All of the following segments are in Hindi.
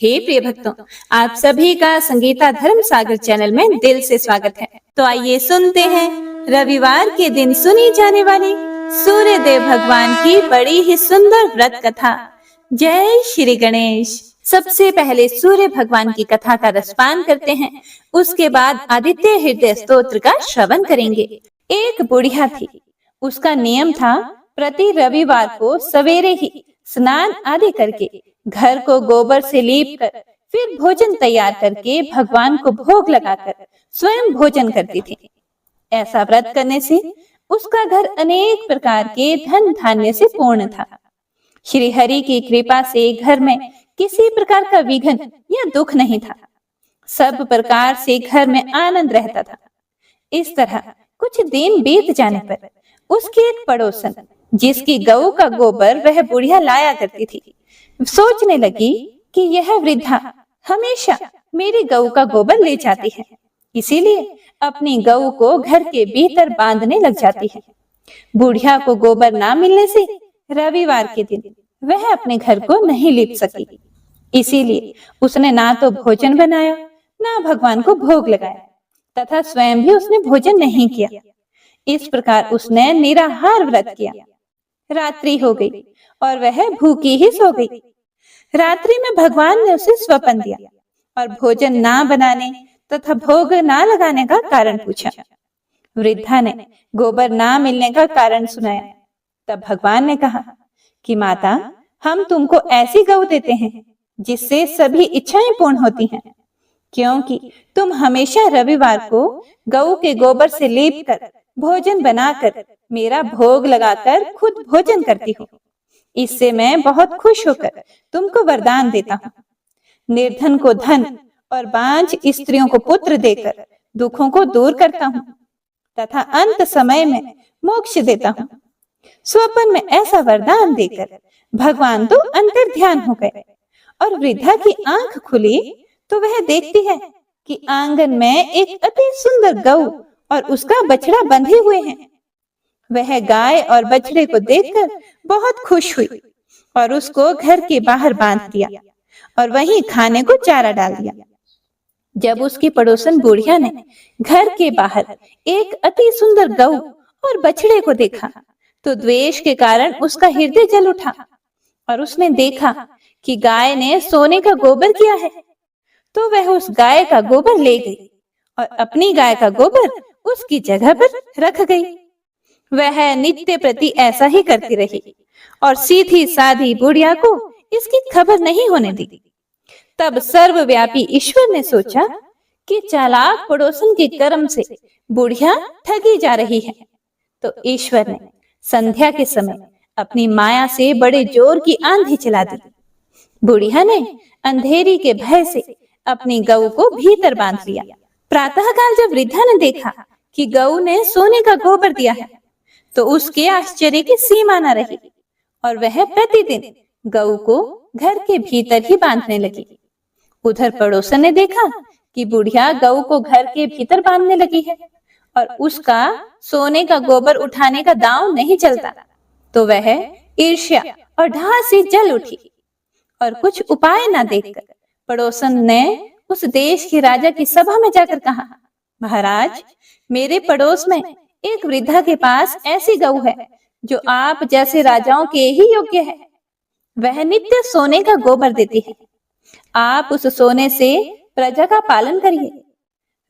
हे प्रिय भक्तों, आप सभी का संगीता धर्म सागर चैनल में दिल से स्वागत है। तो आइए सुनते हैं रविवार के दिन सुनी जाने वाली सूर्य देव भगवान की बड़ी ही सुंदर व्रत कथा। जय श्री गणेश। सबसे पहले सूर्य भगवान की कथा का रसपान करते हैं, उसके बाद आदित्य हृदय स्तोत्र का श्रवण करेंगे। एक बुढ़िया थी, उसका नियम था प्रति रविवार को सवेरे ही स्नान आदि करके घर को गोबर से लीप कर फिर भोजन तैयार करके भगवान को भोग लगाकर स्वयं भोजन करती थी। ऐसा व्रत करने से उसका घर अनेक प्रकार के धन धान्य से पूर्ण था। श्री हरि की कृपा से घर में किसी प्रकार का विघ्न या दुख नहीं था। सब प्रकार से घर में आनंद रहता था। इस तरह कुछ दिन बीत जाने पर उसकी एक पड़ोसन, जिसकी गऊ का गोबर वह बुढ़िया लाया करती थी, सोचने लगी कि यह वृद्धा हमेशा मेरी गऊ का गोबर ले जाती है, इसीलिए अपनी गऊ को घर के भीतर बांधने लग जाती है। बुढ़िया को गोबर ना मिलने से रविवार के दिन वह अपने घर को नहीं लीप सकी, इसीलिए उसने ना तो भोजन बनाया, ना भगवान को भोग लगाया तथा स्वयं भी उसने भोजन नहीं किया। इस प्रकार उसने निराहार व्रत किया। रात्रि हो गई और वह भूखी ही सो गई। रात्रि में भगवान ने उसे स्वप्न दिया और भोजन ना बनाने तथा भोग ना लगाने का कारण पूछा। वृद्धा ने गोबर ना मिलने का कारण सुनाया। तब भगवान ने कहा कि माता, हम तुमको ऐसी गऊ देते हैं जिससे सभी इच्छाएं पूर्ण होती हैं, क्योंकि तुम हमेशा रविवार को गऊ के गोबर से लीप कर भोजन बनाकर मेरा भोग लगाकर खुद भोजन करती हो। इससे मैं बहुत खुश होकर तुमको वरदान देता हूँ। निर्धन को धन और बांझ स्त्रियों को पुत्र देकर दुखों को दूर करता हूँ तथा अंत समय में मोक्ष देता हूँ। स्वप्न में ऐसा वरदान देकर भगवान तो अंतर ध्यान हो गए और वृद्धा की आंख खुली तो वह देखती है कि आंगन में एक अति सुंदर गऊ और उसका बछड़ा बंधे हुए हैं। वह गाय और बछड़े को देखकर बहुत खुश हुई और उसको घर के बाहर बांध दिया और वहीं खाने को चारा डाल दिया। जब उसकी पड़ोसन बुढ़िया ने घर के बाहर एक अति सुंदर गऊ और बछड़े को देखा तो द्वेष के कारण उसका हृदय जल उठा और उसने देखा कि गाय ने सोने का गोबर किया है, तो वह उस गाय का गोबर ले गई और अपनी गाय का गोबर उसकी जगह पर रख गई। वह नित्य प्रति ऐसा ही करती रही और सीधी साधी बुढ़िया को इसकी खबर नहीं होने दी। तब सर्वव्यापी ईश्वर ने सोचा कि चालाक पड़ोसन के कर्म से बुढ़िया ठगी जा रही है, तो ईश्वर ने संध्या के समय अपनी माया से बड़े जोर की आंधी चला दी। बुढ़िया ने अंधेरी के भय से अपनी गऊ को भीतर बांध लिया। प्रातःकाल जब वृद्धा ने देखा कि गऊ ने सोने का गोबर दिया है, तो उसके आश्चर्य की सीमा न रही और वह प्रतिदिन गऊ को घर के भीतर ही बांधने लगी। उधर पड़ोसन ने देखा कि बुढ़िया गऊ को घर के भीतर बांधने लगी है और उसका सोने का गोबर उठाने का दांव नहीं चलता, तो वह ईर्ष्या और ढाह से जल उठी और कुछ उपाय न देखकर पड़ोसन ने उस देश के राजा की सभा में जाकर कहा, महाराज, मेरे पड़ोस में एक वृद्धा के पास ऐसी गऊ है जो आप जैसे राजाओं के ही योग्य है। वह नित्य सोने का गोबर देती है। आप उस सोने से प्रजा का पालन करिए।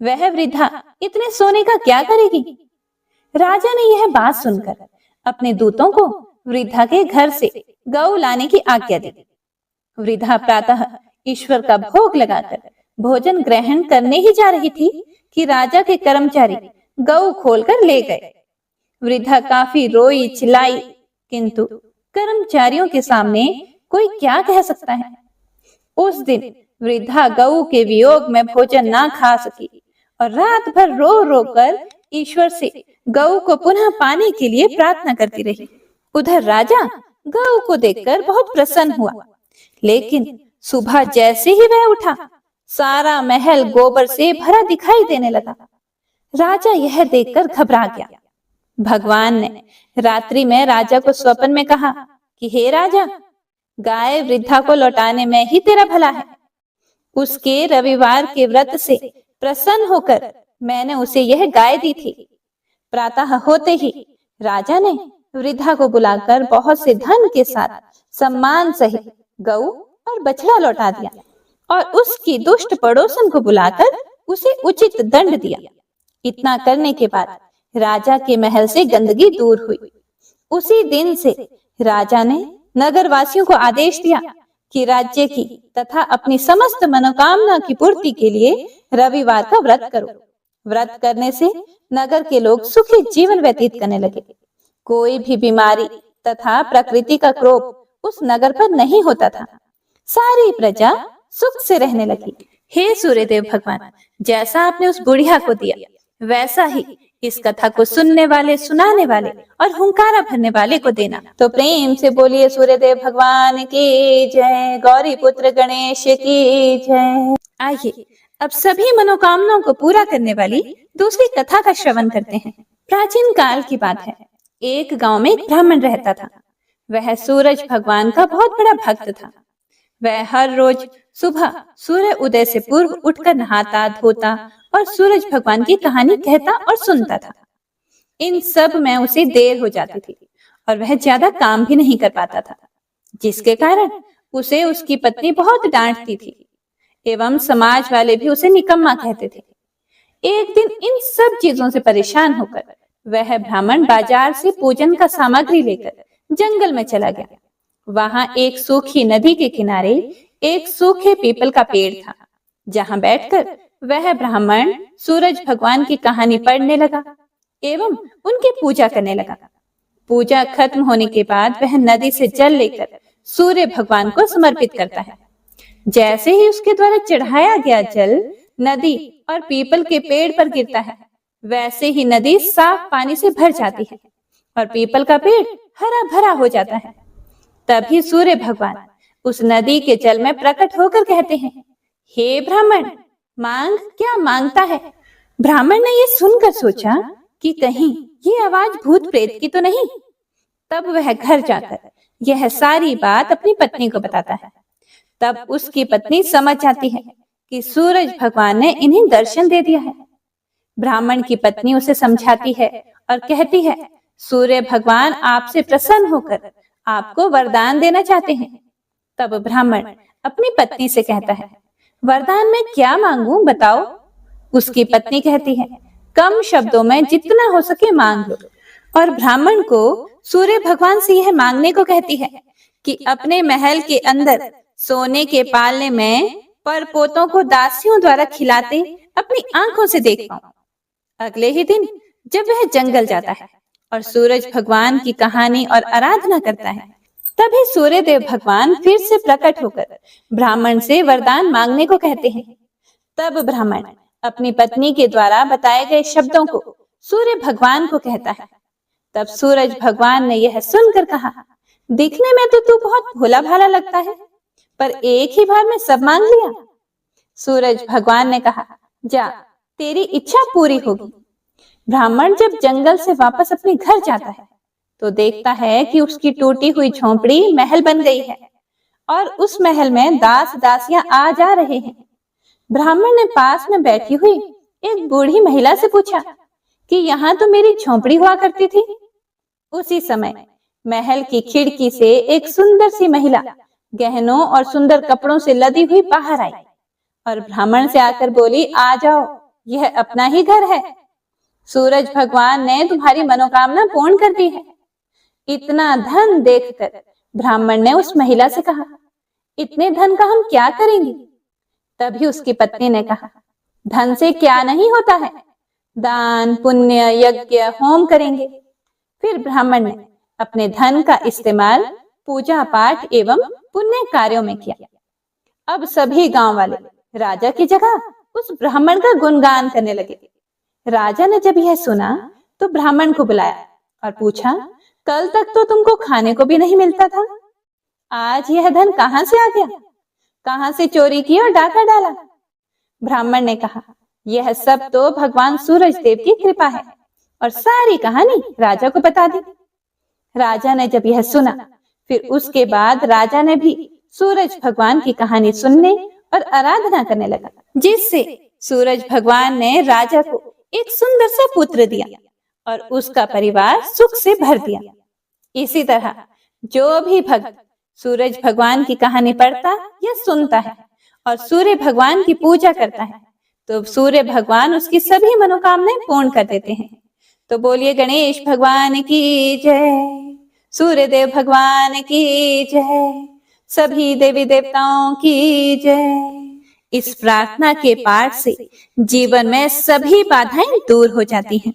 वह वृद्धा इतने सोने का क्या करेगी? राजा ने यह बात सुनकर अपने दूतों को वृद्धा के घर से गऊ लाने की आज्ञा दी। वृद्धा प्रातः ईश्वर का भोग लगाकर भोजन ग्रहण करने ही जा रही थी कि राजा के कर्मचारी गऊ खोलकर ले गए। वृद्धा काफी रोई चिल्लाई, किंतु कर्मचारियों के सामने कोई क्या कह सकता है। उस दिन वृद्धा गऊ के वियोग में भोजन ना खा सकी और रात भर रो रो कर ईश्वर से गऊ को पुनः पाने के लिए प्रार्थना करती रही। उधर राजा गऊ को देखकर बहुत प्रसन्न हुआ, लेकिन सुबह जैसे ही वह उठा, सारा महल गोबर से भरा दिखाई देने लगा। राजा यह देखकर घबरा गया। भगवान ने रात्रि में राजा को स्वप्न में कहा कि हे राजा, गाय वृद्धा को लौटाने में ही तेरा भला है, उसके रविवार के व्रत से प्रसन्न होकर मैंने उसे यह गाय दी थी। प्रातः होते ही राजा ने वृद्धा को बुलाकर बहुत से धन के साथ सम्मान सहित गऊ और बछड़ा लौटा दिया और उसकी दुष्ट पड़ोसन को बुलाकर उसे उचित दंड दिया। इतना करने के बाद राजा के महल से गंदगी दूर हुई। उसी दिन से राजा ने नगरवासियों को आदेश दिया कि राज्य की तथा अपनी समस्त मनोकामना की पूर्ति के लिए रविवार का व्रत करो। व्रत करने से नगर के लोग सुखी जीवन व्यतीत करने लगे। कोई भी बीमारी तथा प्रकृति का क्रोध उस नगर पर नहीं होता था। सारी प्रजा सुख से रहने लगी। हे सूर्यदेव भगवान, जैसा आपने उस बुढ़िया को दिया वैसा ही इस कथा को सुनने वाले, सुनाने वाले और हुंकारा भरने वाले को देना। तो प्रेम से बोलिए सूर्यदेव भगवान की जय, गौरी पुत्र गणेश की जय। आइए अब सभी मनोकामनाओं को पूरा करने वाली दूसरी कथा का श्रवण करते हैं। प्राचीन काल की बात है। एक गांव में एक ब्राह्मण रहता था। वह सूरज भगवान का बहुत बड़ा भक्त था। वह हर रोज सुबह सूर्य उदय से पूर्व उठकर नहाता, धोता और सूरज भगवान की कहानी कहता और सुनता था। इन सब में उसे देर हो जाती थी और वह ज्यादा काम भी नहीं कर पाता था, जिसके कारण उसे उसकी पत्नी बहुत डांटती थी एवं समाज वाले भी उसे निकम्मा कहते थे। एक दिन इन सब चीजों से परेशान होकर वह ब्राह्मण बाजार से पूजन का सामग्री लेकर जंगल में चला गया। वहां एक सूखी नदी के किनारे एक सूखे पीपल का पेड़ था, जहां बैठकर वह ब्राह्मण सूरज भगवान की कहानी पढ़ने लगा एवं उनकी पूजा करने लगा। पूजा खत्म होने के बाद वह नदी से जल लेकर सूर्य भगवान को समर्पित करता है। जैसे ही उसके द्वारा चढ़ाया गया जल नदी और पीपल के पेड़ पर गिरता है, वैसे ही नदी साफ पानी से भर जाती है और पीपल का पेड़ हरा भरा हो जाता है। तभी सूर्य भगवान उस नदी के जल में प्रकट होकर कहते हैं, हे ब्राह्मण, मांग क्या मांगता है। ब्राह्मण ने ये सुनकर सोचा कि कहीं ये आवाज भूत प्रेत की तो नहीं। तब वह घर जाकर यह सारी बात अपनी पत्नी को बताता है। तब उसकी पत्नी समझ जाती है कि सूरज भगवान ने इन्हें दर्शन दे दिया है। ब्राह्मण की पत्नी उसे समझाती है और कहती है, सूर्य भगवान आपसे प्रसन्न होकर आपको वरदान देना चाहते हैं। तब ब्राह्मण अपनी पत्नी से कहता है, वरदान में क्या मांगूं बताओ। उसकी पत्नी कहती है, कम शब्दों में जितना हो सके मांग लो। और ब्राह्मण को सूर्य भगवान से यह मांगने को कहती है कि अपने महल के अंदर सोने के पालने में परपोतों को दासियों द्वारा खिलाते अपनी आंखों से देख पाऊं। अगले ही दिन जब वह जंगल जाता है और सूरज भगवान की कहानी और आराधना करता है, तभी सूर्य देव भगवान फिर से प्रकट होकर ब्राह्मण से वरदान मांगने को कहते हैं। तब ब्राह्मण अपनी पत्नी के द्वारा बताए गए शब्दों को सूर्य भगवान को कहता है। तब सूरज भगवान ने यह सुनकर कहा, दिखने में तो तू बहुत भोला भाला लगता है, पर एक ही बार में सब मांग लिया। सूरज भगवान ने कहा, जा, तेरी इच्छा पूरी होगी। ब्राह्मण जब जंगल से वापस अपने घर जाता है तो देखता है कि उसकी टूटी हुई झोंपड़ी महल बन गई है और उस महल में दास दासियां आ जा रहे हैं। ब्राह्मण ने पास में बैठी हुई एक बूढ़ी महिला से पूछा कि यहाँ तो मेरी झोंपड़ी हुआ करती थी। उसी समय महल की खिड़की से एक सुंदर सी महिला गहनों और सुंदर कपड़ों से लदी हुई बाहर आई और ब्राह्मण से आकर बोली, आ जाओ, यह अपना ही घर है। सूरज भगवान ने तुम्हारी मनोकामना पूर्ण कर दी है। इतना धन देखकर ब्राह्मण ने उस महिला से कहा, इतने धन का हम क्या करेंगे। तभी उसकी पत्नी ने कहा, धन से क्या नहीं होता है, दान पुण्य यज्ञ होम करेंगे। फिर ब्राह्मण ने अपने धन का इस्तेमाल पूजा पाठ एवं पुण्य कार्यों में किया। अब सभी गांव वाले राजा की जगह उस ब्राह्मण का गुणगान करने लगे। राजा ने जब यह सुना तो ब्राह्मण को बुलाया और पूछा, कल तक तो तुमको खाने को भी नहीं मिलता था, आज यह धन कहां से आ गया, कहां से चोरी की और डाका डाला। ब्राह्मण ने कहा, यह सब तो भगवान सूरज देव की कृपा है, और सारी कहानी राजा को बता दी। राजा ने जब यह सुना फिर उसके बाद राजा ने भी सूरज भगवान की कहानी सुनने और आराधना करने लगा, जिससे सूरज भगवान ने राजा को एक सुंदर सा पुत्र दिया और उसका परिवार सुख से भर दिया। इसी तरह जो भी भक्त सूरज भगवान की कहानी पढ़ता या सुनता है और सूर्य भगवान की पूजा करता है, तो सूर्य भगवान उसकी सभी मनोकामनाएं पूर्ण कर देते हैं। तो बोलिए गणेश भगवान की जय, सूर्य देव भगवान की जय, सभी देवी देवताओं की जय। इस प्रार्थना के पाठ से जीवन में सभी बाधाएं दूर हो जाती हैं,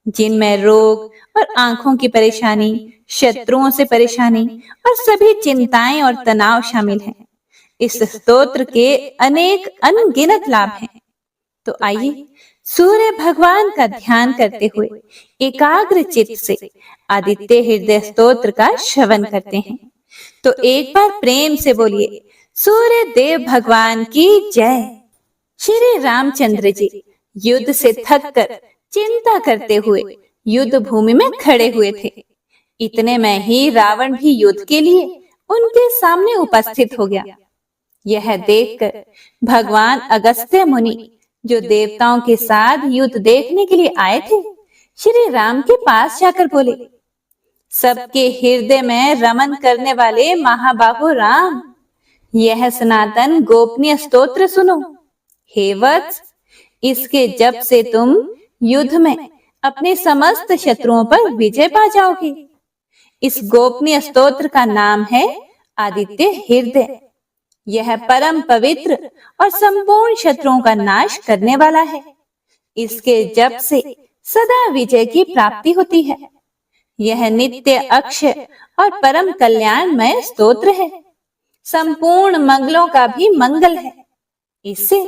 जिनमें रोग और आंखों की परेशानी, शत्रुओं से परेशानी और सभी चिंताएं और तनाव शामिल हैं। इस स्तोत्र के अनेक अनगिनत लाभ हैं। तो आइए सूर्य भगवान का ध्यान करते हुए एकाग्र चित्त से आदित्य हृदय स्तोत्र का श्रवण करते हैं। तो एक बार प्रेम से बोलिए, सूर्य देव भगवान की जय। श्री रामचंद्र जी युद्ध से थक कर चिंता करते हुए युद्ध भूमि में खड़े हुए थे। इतने में ही रावण भी युद्ध के लिए उनके सामने उपस्थित हो गया। यह देखकर भगवान अगस्त्य मुनि, जो देवताओं के साथ युद्ध देखने के लिए आए थे, श्री राम के पास जाकर बोले, सबके हृदय में रमन करने वाले महाबाहु राम, यह सनातन गोपनीय स्तोत्र सुनो। हे वत्स, इसके जप से तुम युद्ध में अपने समस्त शत्रुओं पर विजय पा जाओगे। इस गोपनीय स्तोत्र का नाम है आदित्य हृदय। यह परम पवित्र और संपूर्ण शत्रुओं का नाश करने वाला है। इसके जप से सदा विजय की प्राप्ति होती है। यह नित्य अक्षय और परम कल्याणमय स्तोत्र है। संपूर्ण मंगलों का भी मंगल है। इससे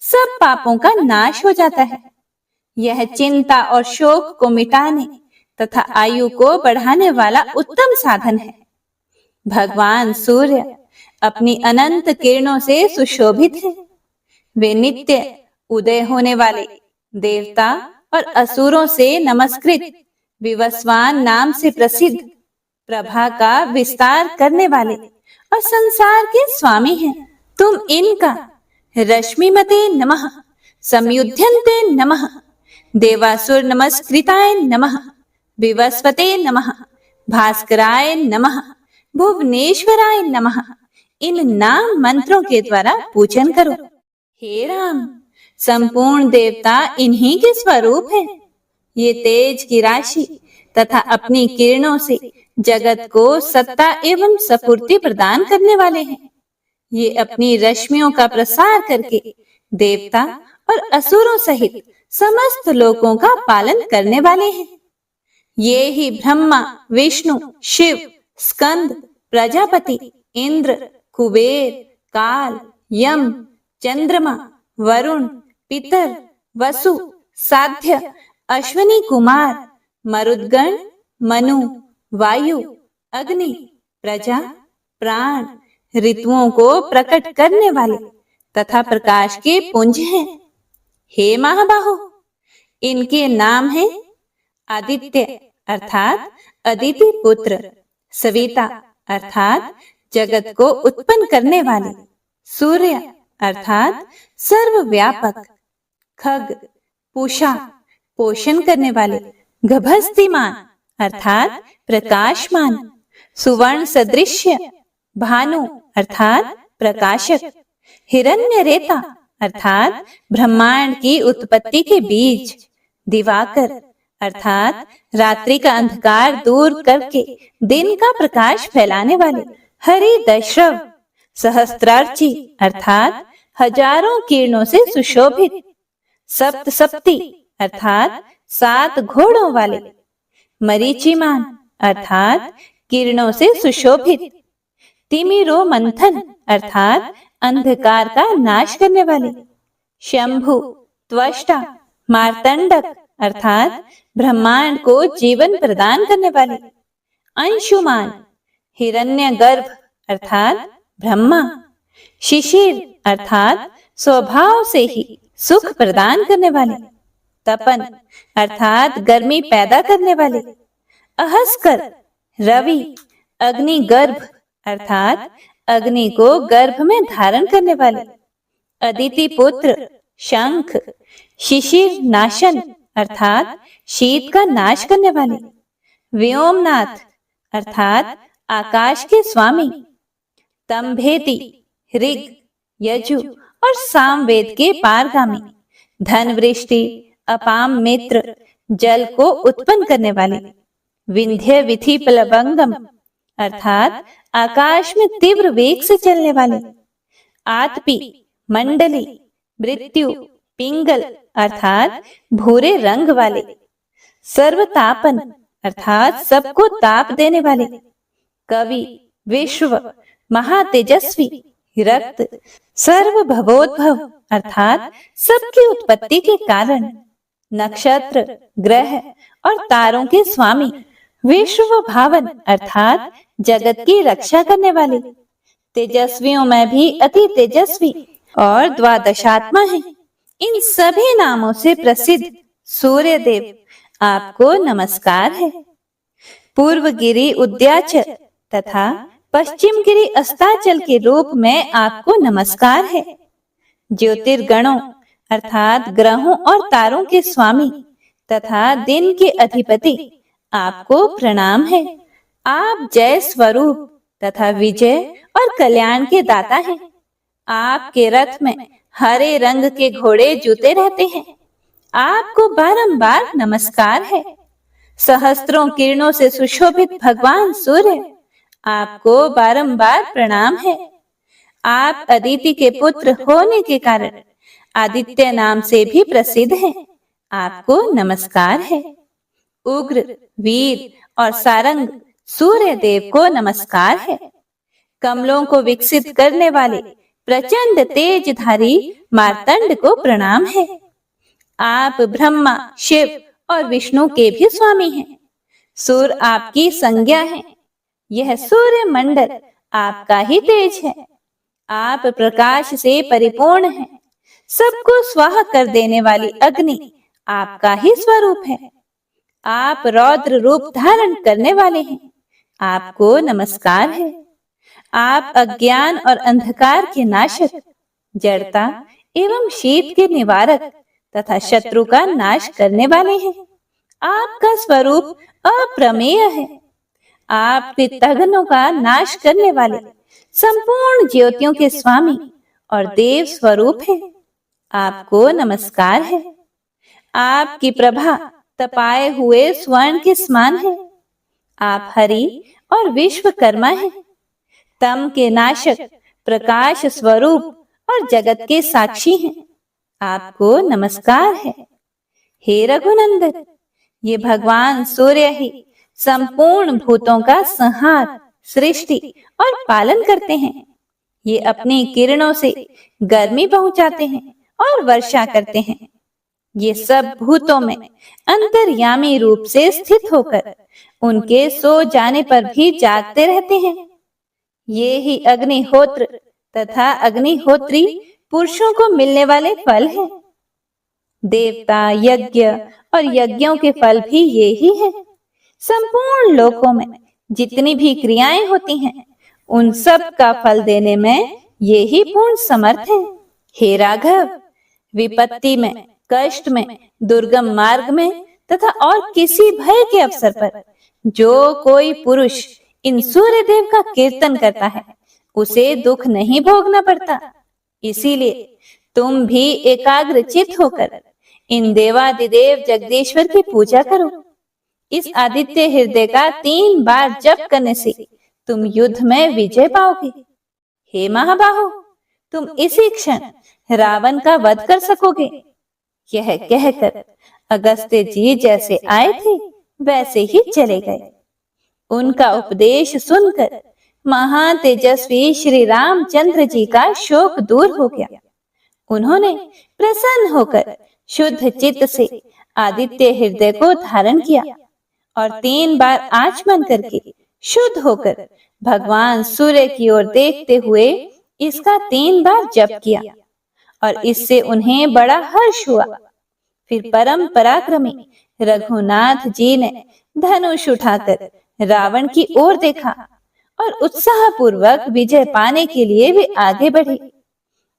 सब पापों का नाश हो जाता है। यह चिंता और शोक को मिटाने तथा आयु को बढ़ाने वाला उत्तम साधन है। भगवान सूर्य अपनी अनंत किरणों से सुशोभित हैं। वे नित्य उदय होने वाले देवता और असुरों से नमस्कृत विवस्वान नाम से प्रसिद्ध प्रभा का विस्तार करने वाले और संसार के स्वामी हैं। तुम इनका रश्मिमते नमः, संयुध्यन्ते नमः, देवासुर नमस्कृताय नमः, विवस्वते नमः, भास्कराय नमः, भुवनेश्वराय नमः, इन नाम मंत्रों के द्वारा पूजन करो। हे राम, संपूर्ण देवता इन्हीं के स्वरूप हैं। ये तेज की राशि तथा अपनी किरणों से जगत को सत्ता एवं सपूर्ति प्रदान करने वाले हैं। ये अपनी रश्मियों का प्रसार करके देवता और असुरों सहित समस्त लोकों का पालन करने वाले हैं। ये ही ब्रह्मा, विष्णु, शिव, स्कंद, प्रजापति, इंद्र, कुबेर, काल, यम, चंद्रमा, वरुण, पितर, वसु, साध्य, अश्विनी कुमार, मरुदगण, मनु, वायु, अग्नि, प्रजा, प्राण, ऋतुओं को प्रकट करने वाले तथा प्रकाश के पुंज हैं। हे महाबाहो, इनके नाम हैं आदित्य अर्थात अदिति पुत्र, सविता अर्थात जगत को उत्पन्न करने वाले, सूर्य अर्थात सर्वव्यापक, खग, पूषा पोषण करने वाले, गभस्तिमान अर्थात प्रकाशमान, सुवर्ण सदृश्य, भानु अर्थात प्रकाशक, हिरण्यरेता अर्थात ब्रह्मांड की उत्पत्ति के बीज, दिवाकर अर्थात रात्रि का अंधकार दूर करके दिन का प्रकाश फैलाने वाले, हरिदश्रव, सहस्त्रार्ची अर्थात हजारों किरणों से सुशोभित, सप्तसप्ती अर्थात 7 घोड़ों वाले, मरीचिमान अर्थात किरणों से सुशोभित, तिमिरो मंथन अर्थात अंधकार का नाश करने वाले, शंभु, त्वष्टा, मार्तंडक अर्थात ब्रह्मांड को जीवन प्रदान करने वाले, अंशुमान, हिरण्यगर्भ अर्थात ब्रह्मा, शिशिर अर्थात स्वभाव से ही सुख प्रदान करने वाले, तपन अर्थात गर्मी पैदा करने वाले, अहस्कर, रवि, अग्नि गर्भ अर्थात अग्नि को गर्भ में धारण करने वाले, अदिति पुत्र शंख, शिशिर नाशन अर्थात शीत का नाश करने वाले, व्योमनाथ अर्थात आकाश के स्वामी, तंभेति ऋग, यजु और सामवेद के पारगामी, धन वृष्टि, अपाम मित्र, जल को उत्पन्न करने वाले, विंध्य विधि प्लवंगम अर्थात आकाश में तीव्र वेग से चलने वाले, आतपी, मंडली, मृत्यु, पिंगल अर्थात भूरे रंग वाले, सर्वतापन अर्थात सबको ताप देने वाले, कवि, विश्व, महातेजस्वी, रक्त, सर्वभवोद्भव अर्थात सबकी उत्पत्ति के कारण, नक्षत्र, ग्रह और तारों के स्वामी, विश्व भावन अर्थात जगत की रक्षा करने वाले, तेजस्वियों में भी अति तेजस्वी और द्वादशात्मा है। इन सभी नामों से प्रसिद्ध सूर्य देव आपको नमस्कार है। पूर्व गिरी उद्याचल तथा पश्चिम गिरी अस्ताचल के रूप में आपको नमस्कार है। ज्योतिर्गणों अर्थात ग्रहों और तारों के स्वामी तथा दिन के अधिपति आपको प्रणाम है। आप जय स्वरूप तथा विजय और कल्याण के दाता हैं। आपके रथ में हरे रंग के घोड़े जूते रहते हैं। आपको बारंबार नमस्कार है। सहस्त्रों किरणों से सुशोभित भगवान सूर्य आपको बारंबार प्रणाम है। आप अदिति के पुत्र होने के कारण आदित्य नाम से भी प्रसिद्ध हैं। आपको नमस्कार है। उग्र, वीर और सारंग सूर्य देव को नमस्कार है। कमलों को विकसित करने वाले प्रचंड तेजधारी मार्तंड को प्रणाम है। आप ब्रह्मा, शिव और विष्णु के भी स्वामी हैं। सूर्य आपकी संज्ञा है। यह सूर्य मंडल आपका ही तेज है। आप प्रकाश से परिपूर्ण हैं। सबको स्वाहा कर देने वाली अग्नि आपका ही स्वरूप है। आप रौद्र रूप धारण करने वाले हैं। आपको नमस्कार है। आप अज्ञान और अंधकार के नाशक, जड़ता एवं शीत के निवारक तथा शत्रु का नाश करने वाले हैं। आपका स्वरूप अप्रमेय है। आप कृतघ्नों का नाश करने वाले संपूर्ण ज्योतियों के स्वामी और देव स्वरूप हैं। आपको नमस्कार है। आपकी प्रभा तपाए हुए स्वर्ण के समान है। आप हरि और विश्वकर्मा हैं। तम के नाशक, प्रकाश स्वरूप और जगत के साक्षी हैं। आपको नमस्कार है। हे रघुनंदन, ये भगवान सूर्य ही संपूर्ण भूतों का संहार, सृष्टि और पालन करते हैं। ये अपनी किरणों से गर्मी पहुंचाते हैं और वर्षा करते हैं। ये सब भूतों में अंतर्यामी रूप से स्थित होकर उनके सो जाने पर भी जागते रहते हैं। ये ही अग्निहोत्र तथा अग्निहोत्री पुरुषों को मिलने वाले फल हैं। देवता, यज्ञ और यज्ञों के फल भी ये ही हैं। संपूर्ण लोकों में जितनी भी क्रियाएं होती हैं, उन सब का फल देने में ये ही पूर्ण समर्थ है। हे राघव, विपत्ति में, कष्ट में, दुर्गम मार्ग में तथा और किसी भय के अवसर पर जो कोई पुरुष इन सूर्य देव का कीर्तन करता है, उसे दुख नहीं भोगना पड़ता। इसीलिए तुम भी एकाग्रचित होकर इन देवादिदेव जगदीश्वर की पूजा करो। इस आदित्य हृदय का 3 बार जप करने से तुम युद्ध में विजय पाओगे। हे महाबाहो, तुम इसी क्षण रावण का वध कर सकोगे। यह कहकर अगस्त्य जी जैसे आए थे वैसे ही चले गए। उनका उपदेश सुनकर महान तेजस्वी श्री रामचंद्र जी का शोक दूर हो गया। उन्होंने प्रसन्न होकर शुद्ध चित्त से आदित्य हृदय को धारण किया और 3 बार आचमन करके शुद्ध होकर भगवान सूर्य की ओर देखते हुए इसका 3 बार जप किया और इससे उन्हें बड़ा हर्ष हुआ। फिर परम पराक्रमी रघुनाथ जी ने धनुष उठाकर रावण की ओर देखा और उत्साह पूर्वक विजय पाने के लिए वे आगे बढ़े।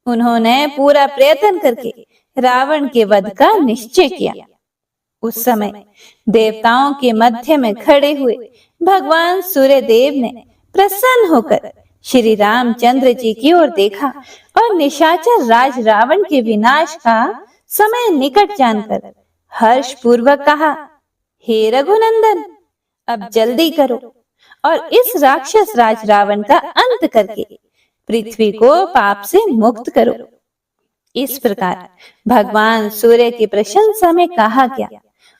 उन्होंने पूरा प्रयत्न करके रावण के वध का निश्चय किया। उस समय देवताओं के मध्य में खड़े हुए भगवान सूर्य देव ने प्रसन्न होकर श्री रामचंद्र जी की ओर देखा और निशाचर राज रावण के विनाश का समय निकट जानकर हर्ष पूर्वक कहा, हे रघुनंदन, अब जल्दी करो और इस राक्षस राज रावण का अंत करके पृथ्वी को पाप से मुक्त करो। इस प्रकार भगवान सूर्य की प्रशंसा में कहा गया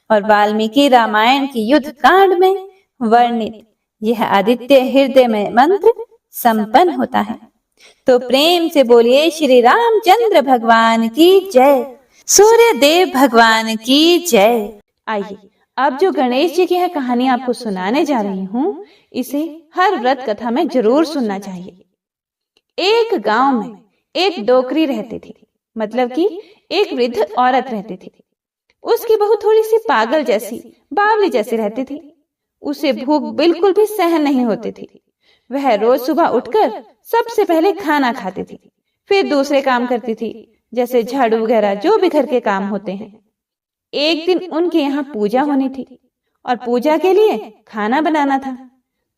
और वाल्मीकि रामायण की युद्ध कांड में वर्णित यह आदित्य हृदय में मंत्र संपन्न होता है। तो प्रेम से बोलिए श्री रामचंद्र भगवान की जय, सूर्य देव भगवान की जय। आइए अब जो गणेश जी की यह कहानी आपको सुनाने जा रही हूँ, इसे हर व्रत कथा में जरूर सुनना चाहिए। एक गांव में एक डोकरी रहती थी, मतलब कि एक वृद्ध औरत रहती थी। उसकी बहू थोड़ी सी पागल जैसी, बावली जैसी रहती थी। उसे भूख बिल्कुल भी सहन नहीं होती थी। वह रोज सुबह उठकर सबसे पहले खाना खाती थी, फिर दूसरे काम करती थी, जैसे झाड़ू वगैरह जो भी घर के काम होते हैं। एक दिन उनके यहाँ पूजा होनी थी और पूजा के लिए खाना बनाना था।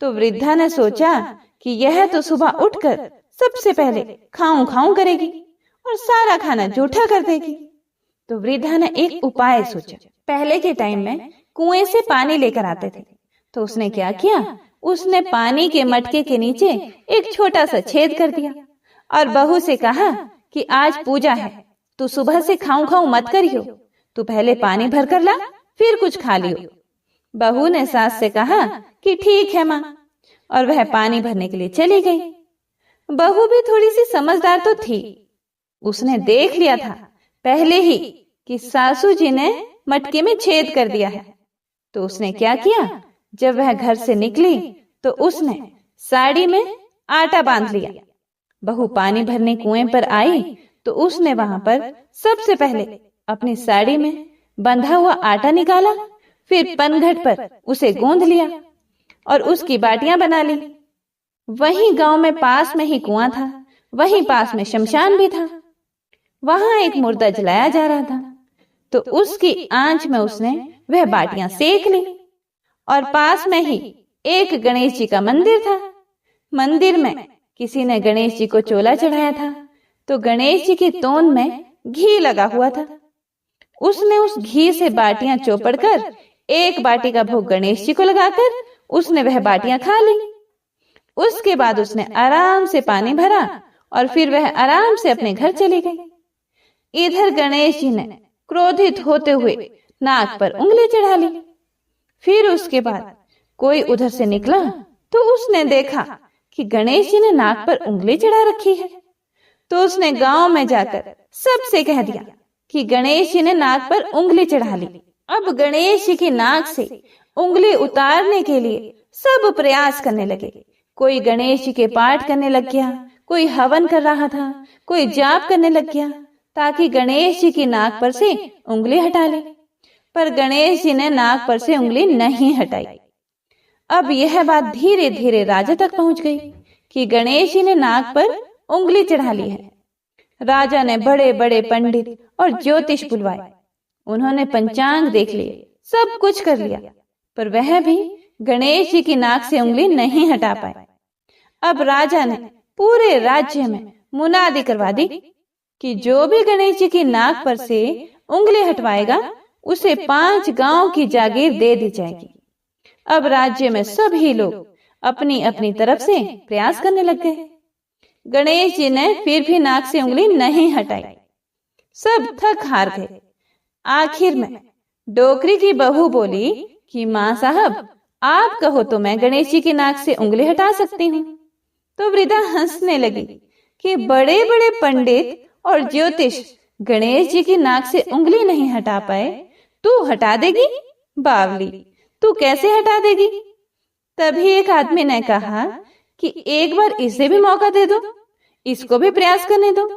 तो वृद्धा ने सोचा कि यह तो सुबह उठकर सबसे पहले खाऊं खाऊं करेगी और सारा खाना जूठा कर देगी। तो वृद्धा ने एक उपाय सोचा। पहले के टाइम में कुएं से पानी लेकर आते थे, तो उसने क्या किया, उसने पानी के मटके के नीचे एक छोटा सा छेद कर दिया और बहू से कहा कि आज पूजा है, तू सुबह से खाऊं खाऊं मत करियो, तू पहले पानी भर कर ला, फिर कुछ खा लियो। बहू ने सास से कहा कि ठीक है माँ, और वह पानी भरने के लिए चली गई। बहू भी थोड़ी सी समझदार तो थी, उसने देख लिया था पहले ही कि सासू जी ने मटके में छेद कर दिया है। तो उसने क्या किया, जब वह घर से निकली तो उसने साड़ी में आटा बांध लिया। बहू पानी भरने कुएं पर आई तो उसने वहां पर सबसे पहले अपनी साड़ी में बंधा हुआ आटा निकाला, फिर पनघट पर उसे गूंथ लिया और उसकी बाटियां बना ली। वहीं गांव में पास में ही कुआं था, वहीं पास में शमशान भी था। वहां एक मुर्दा जलाया जा रहा था, तो उसकी आंच में उसने वह बाटियां सेक ली। और पास में ही एक गणेश जी का मंदिर था। मंदिर में किसी ने गणेश जी को चोला चढ़ाया था, तो गणेश जी की तोंद में घी लगा हुआ था। उसने उस घी से बाटियां चौपड़कर एक बाटी का भोग गणेश जी को लगाकर उसने वह बाटियां खा ली। उसके बाद उसने आराम से पानी भरा और फिर वह आराम से अपने घर चली गई। इधर गणेश जी ने क्रोधित होते हुए नाक पर उंगली चढ़ा ली। फिर उसके बाद कोई उधर से निकला तो उसने देखा कि गणेश जी ने नाक पर उंगली चढ़ा रखी है। तो उसने गांव में जाकर सबसे कह दिया कि गणेश जी ने नाक पर उंगली चढ़ा ली। अब गणेश जी की नाक से उंगली उतारने के लिए सब प्रयास करने लगे। कोई गणेश जी के पाठ करने लग गया, कोई हवन कर रहा था, कोई जाप करने लग गया ताकि गणेश जी की नाक पर से उंगली हटा ले। पर गणेश जी ने नाक पर से उंगली नहीं हटाई। अब यह बात धीरे धीरे राजा तक पहुंच गई कि गणेश जी ने नाक पर उंगली चढ़ा ली है। राजा ने बड़े बड़े पंडित और ज्योतिष बुलवाए। उन्होंने पंचांग देख लिए, सब कुछ कर लिया, पर वह भी गणेश जी की नाक से उंगली नहीं हटा पाए। अब राजा ने पूरे राज्य में मुनादी करवा दी कि जो भी गणेश जी की नाक पर से उंगली हटवाएगा उसे 5 गांव की जागीर दे दी जाएगी। अब राज्य में सभी लोग अपनी अपनी तरफ से प्रयास करने लग गए। गणेश जी ने फिर भी नाक से उंगली नहीं हटाई। सब थक हार गए। आखिर में डोकरी की बहू बोली कि माँ साहब, आप कहो तो मैं गणेश जी की नाक से उंगली हटा सकती हूँ। तो वृद्धा हंसने लगी कि बड़े बड़े पंडित और ज्योतिष गणेश जी की नाक से उंगली नहीं हटा पाए, तू हटा देगी? बावली, तू कैसे हटा देगी? तभी एक आदमी ने कहा कि एक बार इसे भी मौका दे दो, इसको भी प्रयास करने दो,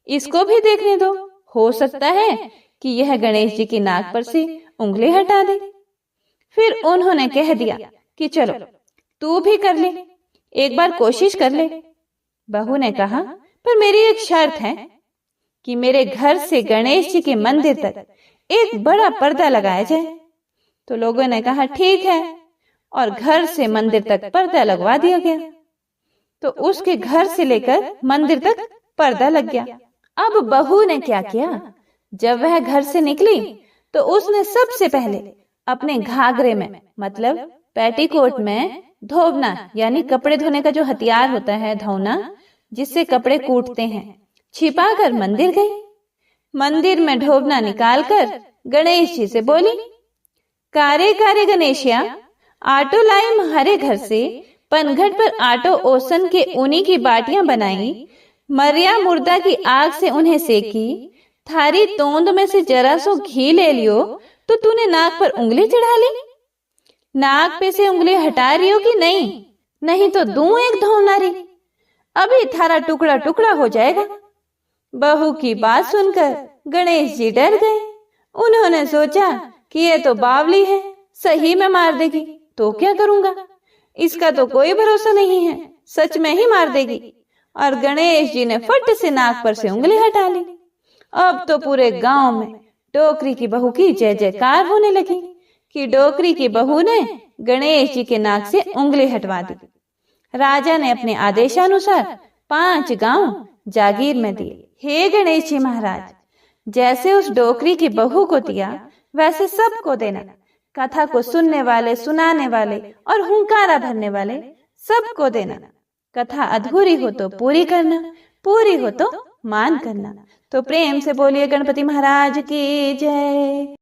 इसको भी देखने दो, हो सकता है कि यह गणेश जी की नाक पर से उंगली हटा दे। फिर उन्होंने कह दिया कि चलो तू भी कर ले, एक बार कोशिश कर ले। बहू ने कहा, पर मेरी एक शर्त है कि मेरे घर से गणेश जी के मंदिर तक एक बड़ा पर्दा लगाया जाए। तो लोगों ने कहा ठीक है, और घर से मंदिर तक पर्दा लगवा दिया गया। तो उसके घर से लेकर मंदिर तक पर्दा लग गया। अब बहू ने क्या किया, जब वह घर से निकली तो उसने सबसे पहले अपने घाघरे में मतलब पेटीकोट में धोबना यानी कपड़े धोने का जो हथियार होता है, धोना, जिससे कपड़े कूटते हैं, छिपाकर मंदिर गई। मंदिर में ढोबना निकालकर गणेश जी से बोली, कारे कारे गणेशिया, आटो लाई म्हारे घर से, पनघट पर आटो ओसन के ऊनी की बाटियां बनाई, मरिया मुर्दा की आग से उन्हें सेकी, थारी तोंद में से जरा सो घी ले लियो तो तूने नाक पर उंगली चढ़ा ली। नाक पे से उंगली हटा रही हो कि नहीं, नहीं तो दूं एक धोनारी, अभी थारा टुकड़ा टुकड़ा हो जाएगा। बहू की बात सुनकर गणेश जी डर गए। उन्होंने सोचा कि ये तो बावली है, सही में मार देगी, तो क्या करूंगा, इसका तो कोई भरोसा नहीं है, सच में ही मार देगी। और गणेश जी ने फट से नाक पर से उंगली हटा ली। अब तो पूरे गांव में डोकरी की बहू की जय जयकार होने लगी कि डोकरी की बहू ने गणेश जी के नाक से उंगली हटवा दी। राजा ने अपने आदेशानुसार 5 गांव जागीर में दिए। हे गणेश जी महाराज, जैसे उस डोकरी की बहू को दिया वैसे सबको देना। कथा को सुनने वाले, सुनाने वाले और हुंकारा भरने वाले सबको देना। कथा अधूरी हो तो पूरी करना, पूरी हो तो मान करना। तो प्रेम से बोलिए गणपति महाराज की जय।